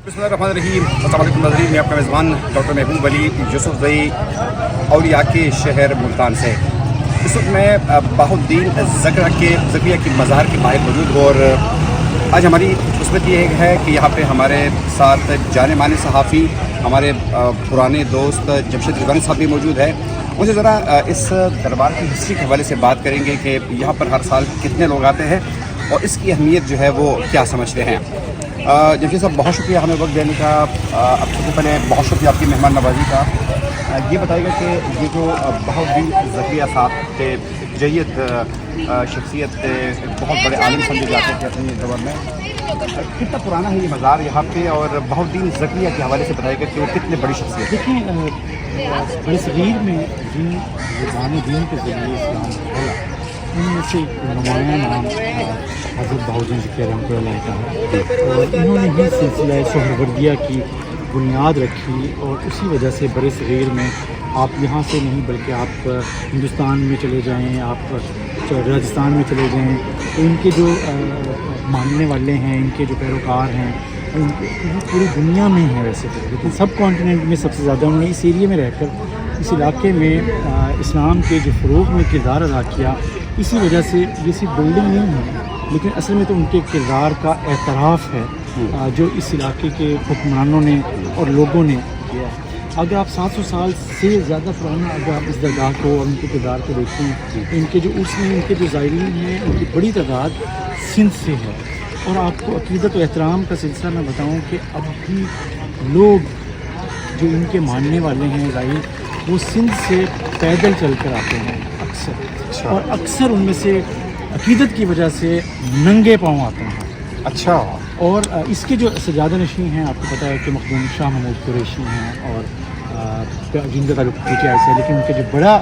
बिस्मिल्लाहिर्रहमानिर्रहीम। अस्सलाम वालेकुम नाज़रीन, मैं आपका मेज़बान डॉक्टर महबूब अली यूसुफ ज़ई औलिया के शहर मुल्तान से। इस वक्त मैं बाहुद्दीन ज़किया की मज़ार के बाहर मौजूद हूँ और आज हमारी किस्मत ये है कि यहाँ पे हमारे साथ जाने माने सहाफ़ी हमारे पुराने दोस्त जमशेद रिजवानी साहब भी मौजूद है। मुझे ज़रा इस दरबार की हिस्ट्री के हवाले से बात करेंगे कि यहाँ पर हर साल कितने लोग आते हैं और इसकी अहमियत जो है वो क्या समझते हैं। जमशेद साहब, बहुत शुक्रिया हमें वक्त देने का। अब सबसे पहले बहुत शुक्रिया आपकी मेहमान नवाजी का। ये बताइएगा कि ये जो बाहुद्दीन ज़किया साहब थे, जय्यद शख्सियत थे, बहुत बड़े आलिम समझे जाते थे अपने दौर में, कितना पुराना है ये मज़ार यहाँ पे, और बाहुद्दीन ज़किया के हवाले से बताइएगा कि वो कितने बड़ी शख्सियत। देखिए, बड़े सग़ीर में जिन रुहानी दीन के ज़रिए इस्लाम फैला, उनमें से एक नुमाया नाम हज़रत बाहुद्दीन ज़किया रहमतुल्लाह का है, और इन्होंने ही सिलसिला सोहरवर्दिया की बुनियाद रखी। और उसी वजह से बड़े सग़ीर में आप यहाँ से नहीं बल्कि आप हिंदुस्तान में चले जाएँ, आप राजस्थान में चले जाएँ, तो इनके जो मानने वाले हैं, इनके जो पैरोकार हैं, पूरी दुनिया में हैं वैसे तो, लेकिन सब कॉन्टिनेंट में सबसे ज़्यादा उन्होंने इस एरिया में रहकर इस इलाके में इस्लाम के जो फ़रोग़ में किरदार अदा किया। इसी वजह से ये सिर्फ बिल्डिंग नहीं है, लेकिन असल में तो उनके किरदार का एतराफ़ है जो इस इलाके के हुक्मरानों ने और लोगों ने किया। अगर आप 700 साल से ज़्यादा पुराना अगर आप इस दरगाह को और उनके किरदार को देखते हैं, तो इनके जो उसमें इनके जो ज़ायरीन हैं उनकी बड़ी तादाद सिंध से है। और आपको अक़ीदत व एहतराम का सिलसिला मैं बताऊं कि अब भी लोग जो इनके मानने वाले हैं ज़ाहिर, वो सिंध से पैदल चल कर आते हैं अक्सर, और अक्सर उनमें से अक़ीदत की वजह से नंगे पाँव आते हैं। अच्छा। और इसके जो सजादा नशीं हैं, आपको पता है कि मखदूम शाह महमूद कुरैशी हैं और जिनका ताल्लुक़ PTI से है, लेकिन उनके जो बड़ा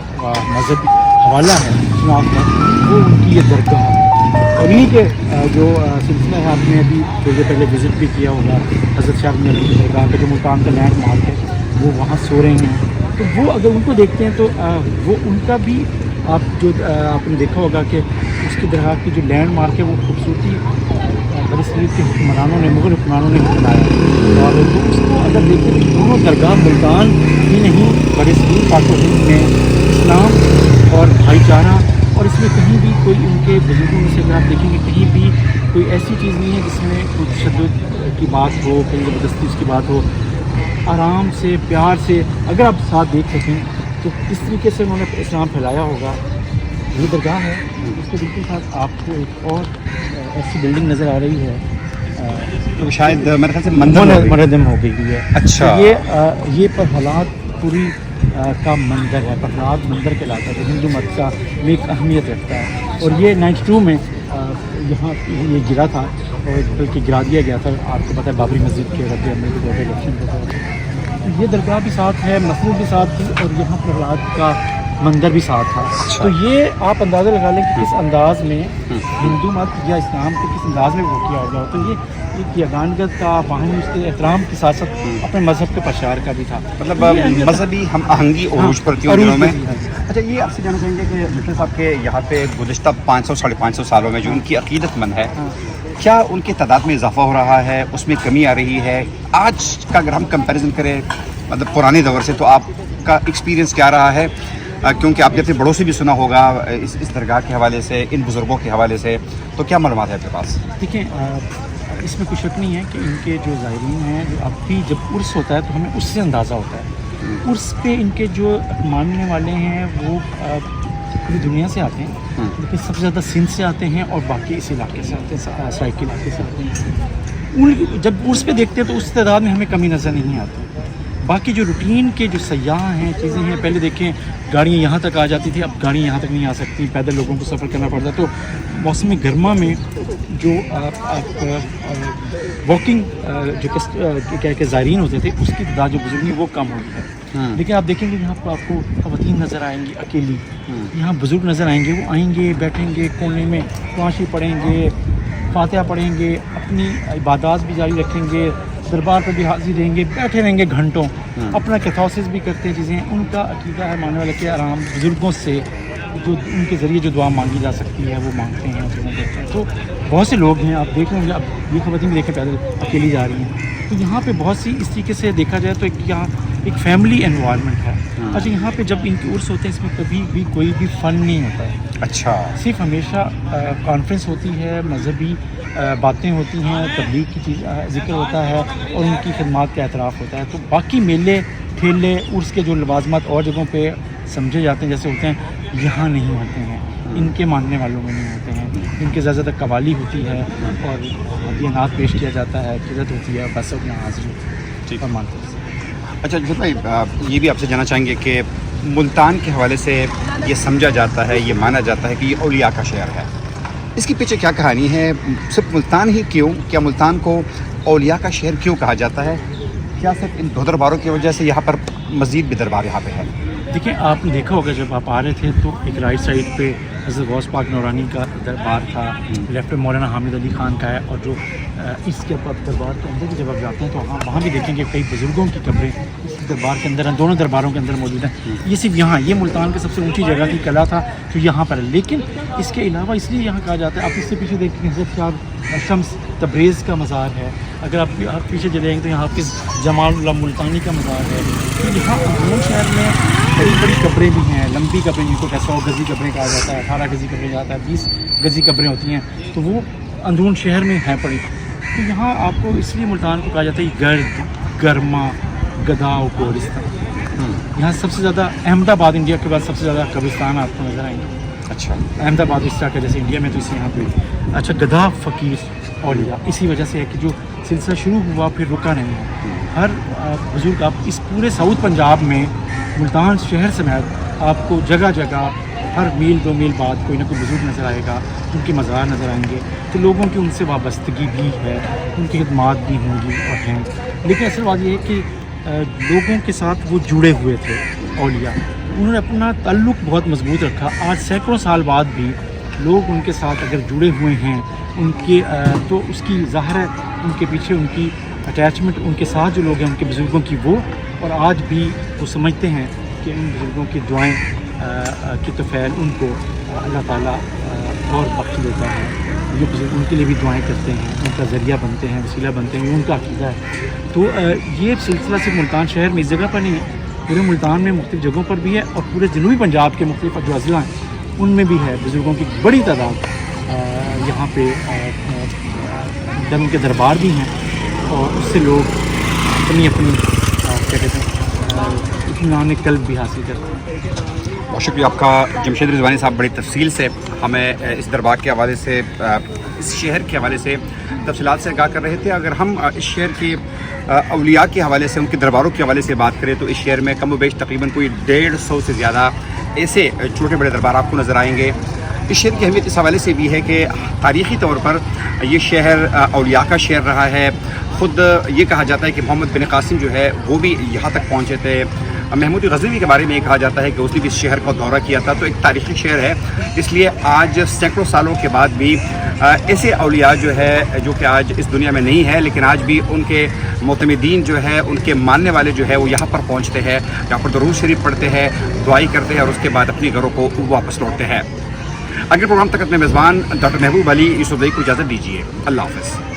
मज़हबी हवाला है इस्लाम का, वो उनकी ये दरगाह है। और इन्हीं के जो सिलसिला है, आपने अभी थोड़ी पहले विज़िट भी किया होगा हज़रत शाह अली की दरगाह का, जो मुल्तान का लैंड मार्क है, वो वहाँ सो रहे हैं। तो वो अगर उनको देखते हैं तो वो उनका भी आप जो आपने देखा होगा कि उसकी दरगाह की जो लैंड मार्क है, वो खूबसूरती बड़े सग़ीर के हुक्मरानों ने, मुग़ल हुक्मरानों ने बनाया। और तो उसको अगर देखें तो दोनों दरगाह मुल्तान ही नहीं, बड़े सग़ीर पाक हिंद में इस्लाम और भाईचारा, और इसमें कहीं भी कोई उनके बुजुर्गों में से अगर आप देखेंगे कहीं भी कोई ऐसी चीज़ नहीं है जिसमें कोई तशद्दुद की बात हो, कहीं ज़बरदस्ती उसकी बात हो। आराम से, प्यार से अगर आप साथ देख सकें तो इस तरीके से उन्होंने इस्लाम फैलाया होगा। ये दरगाह है, उसके बिल्कुल साथ आपको एक और ऐसी बिल्डिंग नज़र आ रही है, तो शायद मेरे ख्याल से मनदम हो गई है। अच्छा। ये परहलाद पुरी का मंदिर है, प्रहलाद मंदिर कहलाता है, हिंदू मत का में एक अहमियत रखता है। और ये 92 में यहाँ ये गिरा था, और बल्कि गिरा दिया गया था, आपको पता है बाबरी मस्जिद के रद्द अमल के दौरान इलेक्शन होता। ये दरगाह भी साथ है, मस्जिद भी साथ थी, और यहाँ प्रहलाद का मंदिर भी साथ था। तो ये आप अंदाज़ा लगा लें कि किस अंदाज़ में हिंदू मत या इस्लाम के किस अंदाज़ में वो किया होगा। तो ये एक यगानगत का, बाहमी उसके एहतराम के साथ साथ अपने मज़हब के प्रचार का भी था, मतलब मजहबी हम आहंगी और पर थी उन दिनों में। अच्छा, ये आपसे जानना चाहेंगे कि मिर्ज़ा साहब के यहाँ पे गुज़िश्ता 500 साढ़े 500 सालों में जो उनकी अक़ीदतमंद है, क्या उनकी तादाद में इजाफा हो रहा है, उसमें कमी आ रही है? आज का अगर हम कंपैरिजन करें मतलब पुराने दौर से, तो आपका एक्सपीरियंस क्या रहा है? क्योंकि आपने अपने बड़ों से भी सुना होगा इस दरगाह के हवाले से, इन बुज़ुर्गों के हवाले से, तो क्या मालूमात है आपके पास? देखिए, इसमें कोई शक नहीं है कि इनके जो ज़ायरीन हैं, जो अब भी जब उर्स होता है तो हमें उससे अंदाज़ा होता है। उर्स पे इनके जो मानने वाले हैं वो पूरी दुनिया से आते हैं, लेकिन सबसे ज़्यादा सिंध से आते हैं और बाकी इस इलाके से आते हैं, सराय के इलाके से आते हैं। जब उर्स पे देखते हैं तो उस तादाद में हमें कमी नज़र नहीं आती। बाकी जो रूटीन के जो सयाह हैं, चीज़ें हैं, पहले देखें गाड़ियाँ यहाँ तक आ जाती थी, अब गाड़ियाँ यहाँ तक नहीं आ सकती, पैदल लोगों को सफ़र करना पड़ता। तो मौसम गर्मा में जो वॉकिंग जो क्या के ज़ायरीन होते थे, उसकी तादाद जो बुजुर्ग वो कम हो गई है। लेकिन आप देखेंगे यहाँ पर आपको ख़वातीन नज़र आएंगी अकेली, यहाँ बुज़ुर्ग नज़र आएंगे, वो आएंगे, बैठेंगे कोने में, तवाशी पढ़ेंगे, फातिहा पढ़ेंगे, अपनी इबादत भी जारी रखेंगे, दरबार पर भी हाजिर रहेंगे, बैठे रहेंगे घंटों, अपना कैथोसिस भी करते हैं चीज़ें। उनका अकीदा है मानने वाले के आराम बुज़ुर्गों से जो उनके ज़रिए जो दुआ मांगी जा सकती है वो मांगते हैं, चीज़ें करते हैं। तो बहुत से लोग हैं, आप देख लेंगे, अब ये ख़वातीन भी देखें पैदल अकेली जा रही हैं। تو یہاں پہ بہت سی اس طریقے سے دیکھا جائے تو یہاں ایک فیملی انوائرمنٹ ہے. اچھا یہاں پہ جب ان کے عرس ہوتے ہیں اس میں کبھی بھی کوئی بھی فن نہیں ہوتا ہے. اچھا. صرف ہمیشہ کانفرنس ہوتی ہے, مذہبی باتیں ہوتی ہیں, تبلیغ کی چیز ذکر ہوتا ہے اور ان کی خدمات کا اعتراف ہوتا ہے. تو باقی میلے ٹھیلے عرس کے جو لوازمات اور جگہوں پہ سمجھے جاتے ہیں جیسے ہوتے ہیں, یہاں نہیں ہوتے ہیں, ان کے ماننے والوں میں نہیں ہوتے ہیں. ان کے زیادہ تر قوالی ہوتی ہے اور ہدیہ پیش کیا جاتا ہے, قرت ہوتی ہے, بس اور یہاں حاضری ہوتی ہے اور مانتے ہیں. اچھا جوسف بھائی, یہ بھی آپ سے جاننا چاہیں گے کہ ملتان کے حوالے سے یہ سمجھا جاتا ہے, یہ مانا جاتا ہے کہ یہ اولیاء کا شہر ہے. اس کے پیچھے کیا کہانی ہے؟ صرف ملتان ہی کیوں, کیا ملتان کو اولیاء کا شہر کیوں کہا جاتا ہے؟ کیا صرف ان دو درباروں کی وجہ سے یہاں پر مزید بھی دربار یہاں پہ ہے؟ دیکھیں آپ نے دیکھا ہوگا جب آپ آ رہے تھے تو ایک رائٹ سائڈ پہ حضرت غوث پاک نورانی کا دربار تھا, لیفٹ پہ مولانا حامد علی خان کا ہے, اور جو اس کے دربار کے اندر بھی جب آپ جاتے ہیں تو وہاں بھی دیکھیں گے کئی بزرگوں کی قبریں اس دربار کے اندر, دونوں درباروں کے اندر موجود ہیں. یہ صرف یہاں, یہ ملتان کی سب سے اونچی جگہ کی قلعہ تھا جو یہاں پر ہے. لیکن اس کے علاوہ اس لیے یہاں کہا جاتا ہے, آپ اس سے پیچھے دیکھیں حضرت شاہ شمس تبریز کا مزار ہے, اگر آپ پیچھے چلے جائیں گے تو یہاں حافظ جمال اللہ ملتانی کا مزار ہے. تو یہاں اندرون شہر میں بڑی بڑی قبریں بھی ہیں, لمبی قبریں جن کو 100 گزی قبریں کہا جاتا ہے, 18 گزی قبریں جاتا ہے, 20 گزی قبریں ہوتی ہیں, تو وہ اندرون شہر میں ہیں پڑی. تو یہاں آپ کو اس لیے ملتان کو کہا جاتا ہے گرد گرما گدا و گورستان. یہاں سب سے زیادہ احمد آباد انڈیا کے بعد سب سے زیادہ قبرستان آپ کو نظر آئیں گے. اچھا. احمد آباد اس طرح کا جیسے انڈیا میں تو اس یہاں پہ. اچھا گدھا فقیر اولیاء اسی وجہ سے ہے کہ جو سلسلہ شروع ہوا پھر رکا نہیں ہے. ہر بزرگ آپ اس پورے ساؤتھ پنجاب میں ملتان شہر سمیت آپ کو جگہ جگہ ہر میل 2 میل بعد کوئی نہ کوئی بزرگ نظر آئے گا, ان کے مزار نظر آئیں گے. تو لوگوں کی ان سے وابستگی بھی ہے, ان کی خدمات بھی ہوں گی اور ہیں. لیکن اصل بات یہ ہے کہ لوگوں کے ساتھ وہ جڑے ہوئے تھے اولیاء, انہوں نے اپنا تعلق بہت مضبوط رکھا. آج سینکڑوں سال بعد بھی لوگ ان کے ساتھ اگر جڑے ہوئے ہیں ان کے تو اس کی ظاہر ہے ان کے پیچھے ان کی اٹیچمنٹ, ان کے ساتھ جو لوگ ہیں ان کے بزرگوں کی وہ, اور آج بھی وہ سمجھتے ہیں کہ ان بزرگوں کی دعائیں کی توفیل ان کو اللہ تعالیٰ اور بخش دیتا ہے. یہ بزرگ ان کے لیے بھی دعائیں کرتے ہیں, ان کا ذریعہ بنتے ہیں, وسیلہ بنتے ہیں, یہ ان کا عقیدہ ہے. تو یہ سلسلہ صرف ملتان شہر میں اس جگہ پر نہیں ہے, پورے ملتان میں مختلف جگہوں پر بھی ہے, اور پورے جنوبی پنجاب کے مختلف جو اضلاع ہیں ان میں بھی ہے. بزرگوں کی بڑی تعداد یہاں پہ ان کے دربار بھی ہیں, اور اس سے لوگ اپنی کیا کہتے ہیں اطمینان قلب بھی حاصل کرتے ہیں. بہت شکریہ آپ کا جمشید رضوانی صاحب, بڑی تفصیل سے ہمیں اس دربار کے حوالے سے, اس شہر کے حوالے سے تفصیلات سے آگاہ کر رہے تھے. اگر ہم اس شہر کے اولیاء کے حوالے سے, ان کے درباروں کے حوالے سے بات کریں تو اس شہر میں کم و بیش تقریباً کوئی 150 سے زیادہ ایسے چھوٹے بڑے دربار آپ کو نظر آئیں گے. اس شہر کی اہمیت اس حوالے سے بھی ہے کہ تاریخی طور پر یہ شہر اولیاء کا شہر رہا ہے. خود یہ کہا جاتا ہے کہ محمد بن قاسم جو ہے وہ بھی یہاں تک پہنچے تھے. محمود غزنوی کے بارے میں یہ کہا جاتا ہے کہ اس نے بھی اس شہر کا دورہ کیا تھا. تو ایک تاریخی شہر ہے, اس لیے آج سینکڑوں سالوں کے بعد بھی ایسے اولیاء جو ہے جو کہ آج اس دنیا میں نہیں ہے, لیکن آج بھی ان کے معتمدین جو ہے, ان کے ماننے والے جو ہے وہ یہاں پر پہنچتے ہیں, یہاں پر درود شریف پڑھتے ہیں, دعائی کرتے ہیں, اور اس کے بعد اپنے گھروں کو واپس لوٹتے ہیں. اگلے پروگرام تک اپنے میزبان ڈاکٹر محبوب علی یوسف زئی کو اجازت دیجیے. اللہ حافظ.